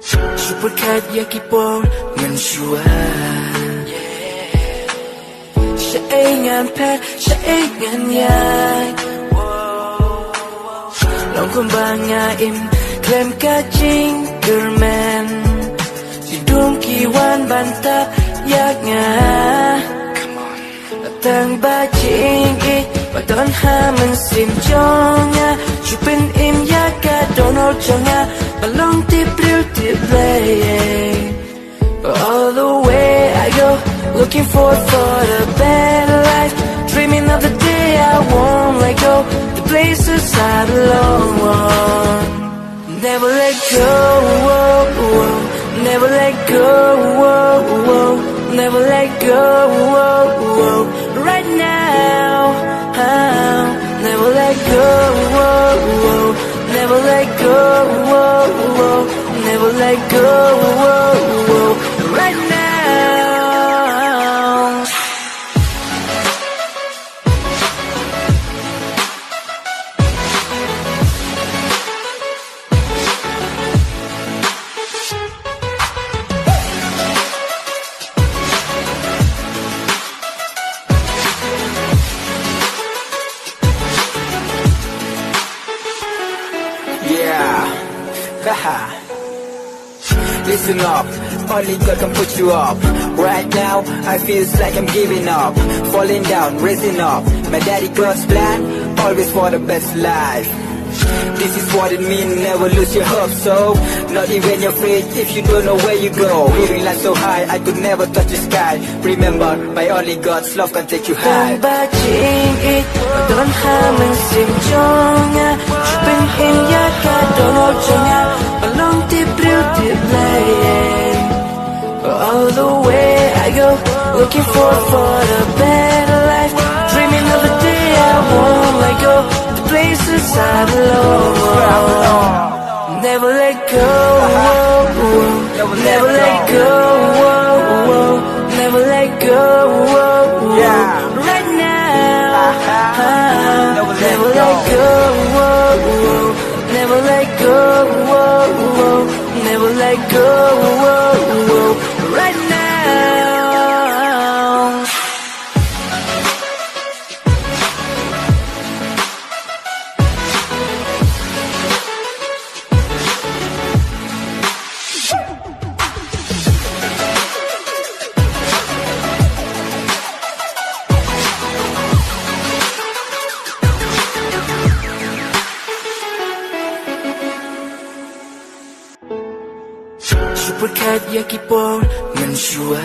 Superkat yakipor mensua Shaei ngan pet Shaei ngan yai Long kumbangnya im Klem kacing germen Hidung kiwan bantah yaknya Tang bacing Baton hamen sim jonga Chupin im yaka donor jonga Balong tipril tiplay All the way I go Looking forward for a better life Dreaming of the day I won't let go The places I belong Never let go Never let go Never let go Right now Never let go Never let go Never let go Right now Listen up, only God can put you up. Right now, I feel like I'm giving up. Falling down, raising up. My daddy God's plan, always for the best life. This is what it means, never lose your hope. So, not even your faith if you don't know where you go. Living life so high, I could never touch the sky. Remember, by only God's love can take you high. All the way I go, looking forward for a better life. Dreaming of the day I won't let go. The places I belong. Never let go. Never let go. Never let go. Right now. Never let go. Never let go. Never let go. Right now. Superkat yakipor mensua